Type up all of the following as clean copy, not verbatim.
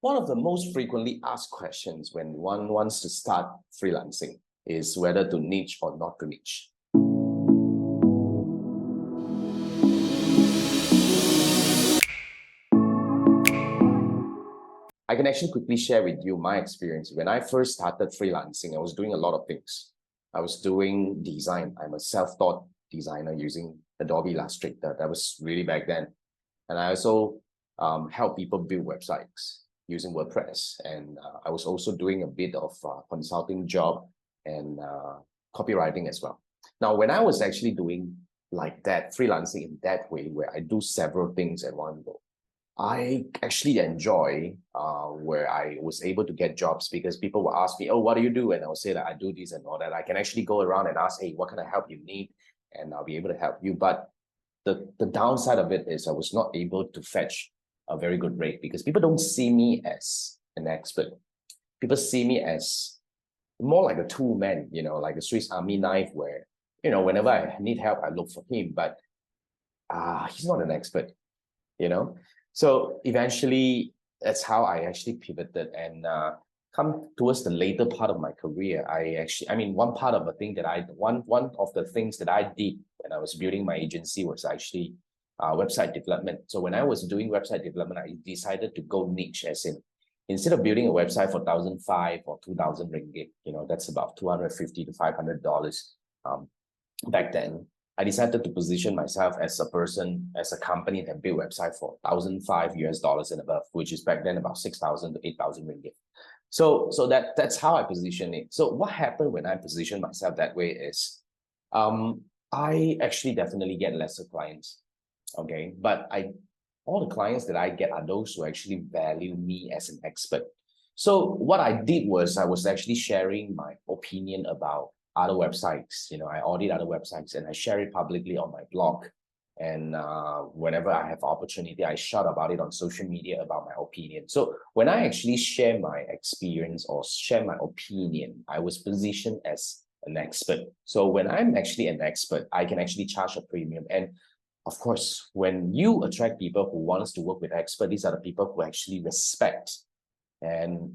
One of the most frequently asked questions when one wants to start freelancing is whether to niche or not to niche. I can actually quickly share with you my experience. When I first started freelancing, I was doing a lot of things. I was doing design. I'm a self-taught designer using Adobe Illustrator. That was really back then. And I also help people build websites using WordPress. And I was also doing a bit of consulting job and copywriting as well. Now, when I was actually doing like that, freelancing in that way, where I do several things at one go, I actually enjoy where I was able to get jobs because people will ask me, oh, what do you do? And I'll say that I do this and all that. I can actually go around and ask, hey, what kind of help you need? And I'll be able to help you. But the downside of it is I was not able to fetch a very good rate because people don't see me as an expert. People see me as more like a tool man, like a Swiss Army knife where, whenever I need help, I look for him. But he's not an expert, So eventually, that's how I actually pivoted and come towards the later part of my career. One part of the thing that one of the things that I did when I was building my agency was actually website development. So when I was doing website development, I decided to go niche, as in instead of building a website for 1,500 or 2,000 ringgit, that's about $250 to $500 back then. I decided to position myself as a company that built website for $1,500 and above, which is back then about 6,000 to 8,000 ringgit. So that's how I position it. So what happened when I position myself that way is, I actually definitely get lesser clients, okay? But all the clients that I get are those who actually value me as an expert. So what I did was I was actually sharing my opinion about other websites. I audit other websites and I share it publicly on my blog. And whenever I have opportunity, I shout about it on social media about my opinion. So when I actually share my experience or share my opinion, I was positioned as an expert. So when I'm actually an expert, I can actually charge a premium. And of course, when you attract people who wants to work with experts, these are the people who actually respect, and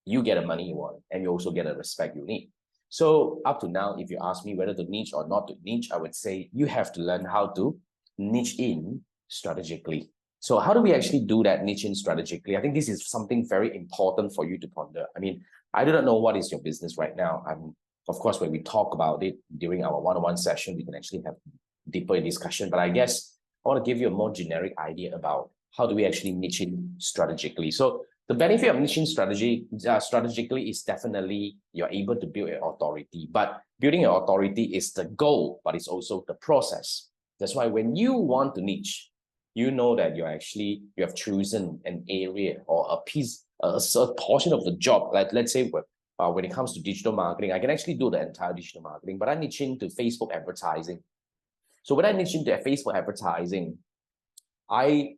you get the money you want, and you also get the respect you need. So up to now, if you ask me whether to niche or not to niche, I would say you have to learn how to niche in strategically. So how do we actually do that niche in strategically? I think this is something very important for you to ponder. I do not know what is your business right now. Of course, when we talk about it during our one-on-one session, we can actually have deeper discussion. But I guess I want to give you a more generic idea about how do we actually niche in strategically. So the benefit of niching strategically is definitely you're able to build an authority, but building an authority is the goal, but it's also the process. That's why when you want to niche, you know that you have chosen an area or a piece, a portion of the job. Like let's say when it comes to digital marketing, I can actually do the entire digital marketing, but I niche into Facebook advertising. So when I niche into Facebook advertising, I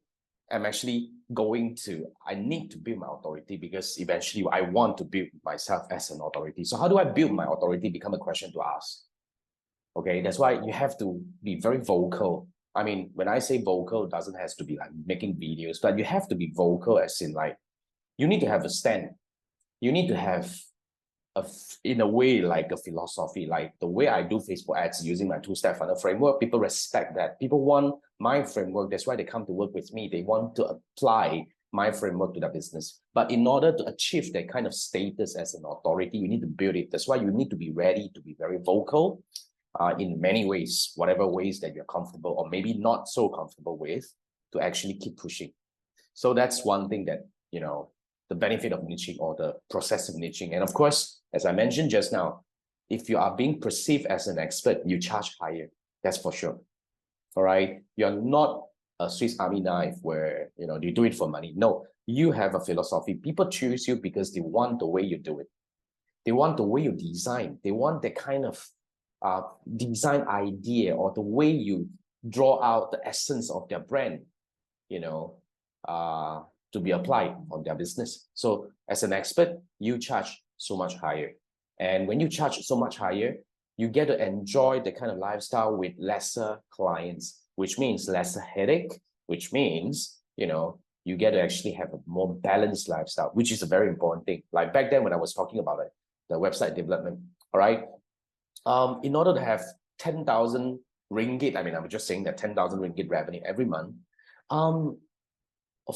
need to build my authority because eventually I want to build myself as an authority. So how do I build my authority become a question to ask? Okay, that's why you have to be very vocal. When I say vocal, it doesn't have to be like making videos, but you have to be vocal as in like, you need to have a stand. You need to have in a way like a philosophy, like the way I do Facebook ads using my two-step funnel framework. People respect that. People want my framework. That's why they come to work with me. They want to apply my framework to their business. But in order to achieve that kind of status as an authority, you need to build it. That's why you need to be ready to be very vocal in many ways, whatever ways that you're comfortable or maybe not so comfortable with, to actually keep pushing. So that's one thing that, the benefit of niching or the process of niching. And of course, as I mentioned just now, if you are being perceived as an expert, you charge higher. That's for sure. All right. You're not a Swiss Army knife where, you do it for money. No, you have a philosophy. People choose you because they want the way you do it. They want the way you design. They want the kind of design idea or the way you draw out the essence of their brand, to be applied on their business. So as an expert, you charge so much higher. And when you charge so much higher, you get to enjoy the kind of lifestyle with lesser clients, which means lesser headache, which means, you get to actually have a more balanced lifestyle, which is a very important thing. Like back then when I was talking about it, the website development, all right? In order to have 10,000 ringgit, I mean, I'm just saying that 10,000 ringgit revenue every month,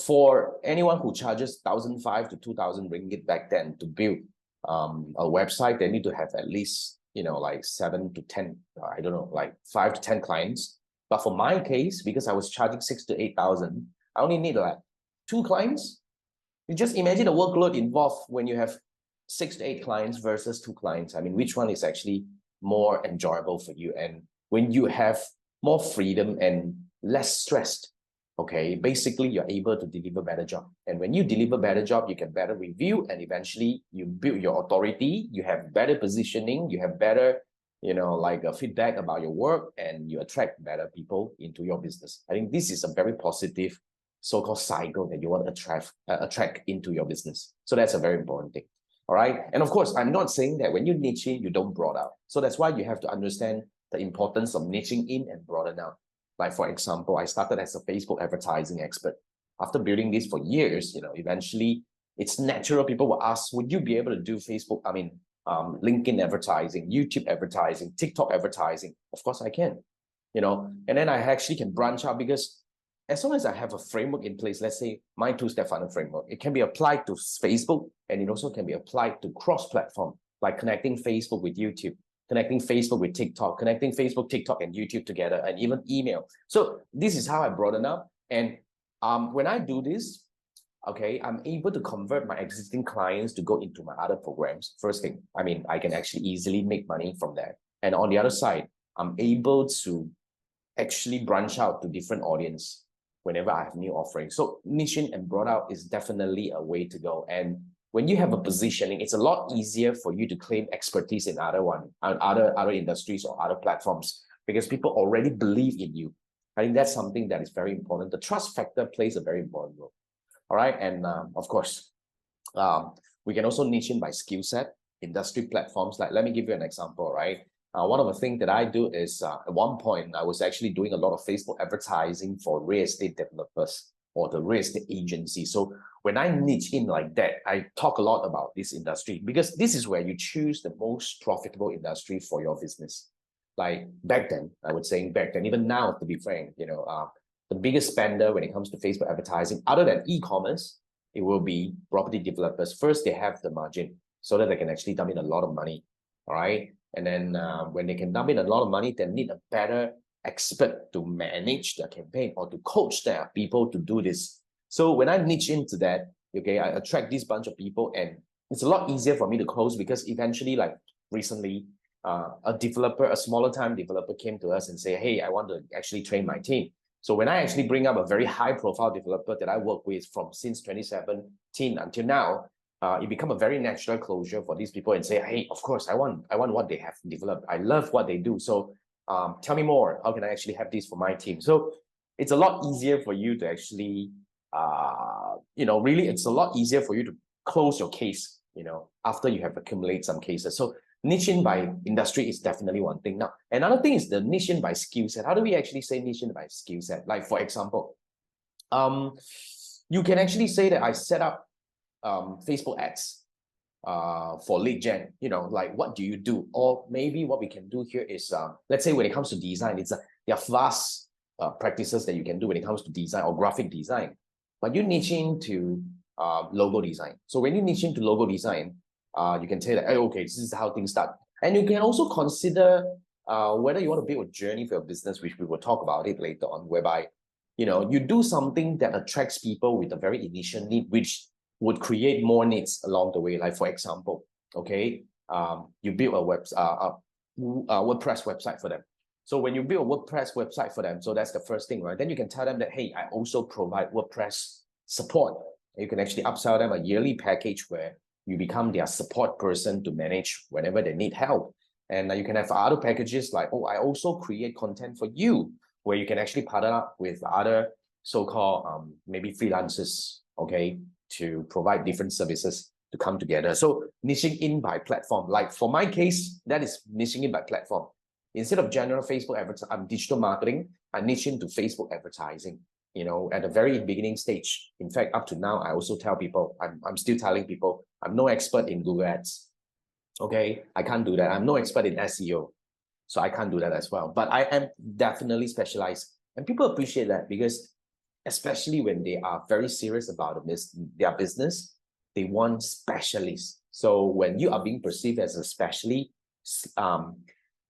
for anyone who charges 1,500 to 2,000 ringgit back then to build a website, they need to have at least, like 7 to 10, I don't know, like 5 to 10 clients. But for my case, because I was charging 6 to 8,000, I only need like 2 clients. You just imagine the workload involved when you have 6 to 8 clients versus 2 clients. I mean, which one is actually more enjoyable for you? And when you have more freedom and less stressed, okay, basically you're able to deliver better job. And when you deliver better job, you get better review, and eventually you build your authority, you have better positioning, you have better, like a feedback about your work, and you attract better people into your business. I think this is a very positive so-called cycle that you want to attract into your business. So that's a very important thing. All right. And of course, I'm not saying that when you niche in, you don't broaden out. So that's why you have to understand the importance of niching in and broaden out. Like, for example, I started as a Facebook advertising expert. After building this for years, eventually it's natural. People will ask, would you be able to do Facebook? I mean, LinkedIn advertising, YouTube advertising, TikTok advertising? Of course I can, and then I actually can branch out, because as long as I have a framework in place, let's say my 2-step funnel framework, it can be applied to Facebook, and it also can be applied to cross-platform, like connecting Facebook with YouTube, connecting Facebook with TikTok, connecting Facebook, TikTok, and YouTube together, and even email. So this is how I broaden up. And when I do this, okay, I'm able to convert my existing clients to go into my other programs. First thing, I mean, I can actually easily make money from that. And on the other side, I'm able to actually branch out to different audience whenever I have new offerings. So niching and broad out is definitely a way to go. And when you have a positioning, it's a lot easier for you to claim expertise in other industries or other platforms, because people already believe in you. I think that's something that is very important. The trust factor plays a very important role. All right. And of course, we can also niche in by skill set, industry platforms. Like, let me give you an example, right? One of the things that I do is, at one point, I was actually doing a lot of Facebook advertising for real estate developers or the real estate agency. So when I niche in like that, I talk a lot about this industry, because this is where you choose the most profitable industry for your business. Like back then, I would say back then, even now, to be frank, the biggest spender when it comes to Facebook advertising, other than e-commerce, it will be property developers. First, they have the margin so that they can actually dump in a lot of money. All right. And then when they can dump in a lot of money, they need a better expert to manage their campaign or to coach their people to do this. So when I niche into that, okay, I attract this bunch of people, and it's a lot easier for me to close, because eventually, like recently, a smaller time developer came to us and say, hey, I want to actually train my team. So when I actually bring up a very high profile developer that I work with from since 2017 until now, it become a very natural closure for these people and say, hey, of course, I want what they have developed. I love what they do. So tell me more. How can I actually have this for my team? So it's a lot easier for you to actually, really, it's a lot easier for you to close your case, after you have accumulated some cases. So niching by industry is definitely one thing. Now, another thing is the niching by skill set. How do we actually say niching by skill set? Like, for example, you can actually say that I set up Facebook ads for lead gen, like, what do you do? Or maybe what we can do here is, let's say when it comes to design, there are vast practices that you can do when it comes to design or graphic design, but you niche into logo design. So when you niche into logo design, you can say that, hey, okay, this is how things start. And you can also consider whether you want to build a journey for your business, which we will talk about it later on, whereby, you do something that attracts people with a very initial need, which would create more needs along the way. Like, for example, okay, you build a WordPress website for them. So when you build a WordPress website for them, so that's the first thing, right? Then you can tell them that, hey, I also provide WordPress support. You can actually upsell them a yearly package where you become their support person to manage whenever they need help. And you can have other packages like, oh, I also create content for you, where you can actually partner up with other so-called maybe freelancers, okay, to provide different services to come together. So niching in by platform. Like for my case, that is niching in by platform. Instead of general Facebook digital marketing, I niche into Facebook advertising. at the very beginning stage. In fact, up to now, I also tell people, I'm still telling people, I'm no expert in Google Ads. Okay, I can't do that. I'm no expert in SEO, so I can't do that as well. But I am definitely specialized, and people appreciate that because, especially when they are very serious about their business, they want specialists. So when you are being perceived as a specialist,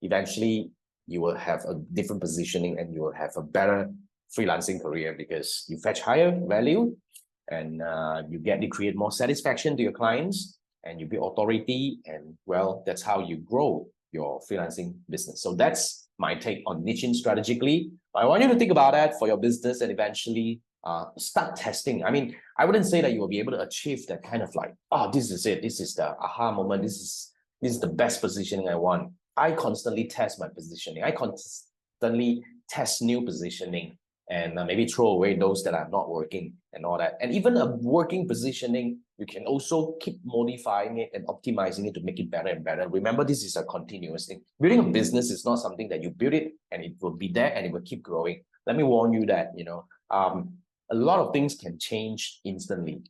eventually you will have a different positioning and you will have a better freelancing career because you fetch higher value and you create more satisfaction to your clients and you build authority, and well, that's how you grow your freelancing business. So that's my take on niching strategically. I want you to think about that for your business and eventually start testing. I mean, I wouldn't say that you will be able to achieve that kind of like, oh, this is it. This is the aha moment. This is the best positioning I want. I constantly test my positioning. I constantly test new positioning and maybe throw away those that are not working and all that. And even a working positioning, you can also keep modifying it and optimizing it to make it better and better. Remember, this is a continuous thing. Building a business is not something that you build it and it will be there and it will keep growing. Let me warn you that, a lot of things can change instantly.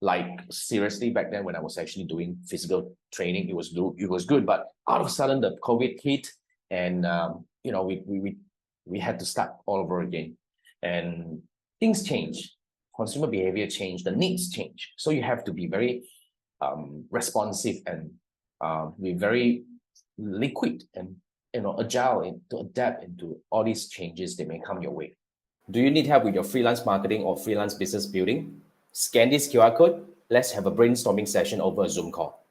Like seriously, back then when I was actually doing physical training, it was good, but out of a sudden the COVID hit, and we had to start all over again, and things change, consumer behavior change, the needs change. So you have to be very responsive and be very liquid and agile to adapt into all these changes that may come your way. Do you need help with your freelance marketing or freelance business building? Scan this QR code. Let's have a brainstorming session over a Zoom call.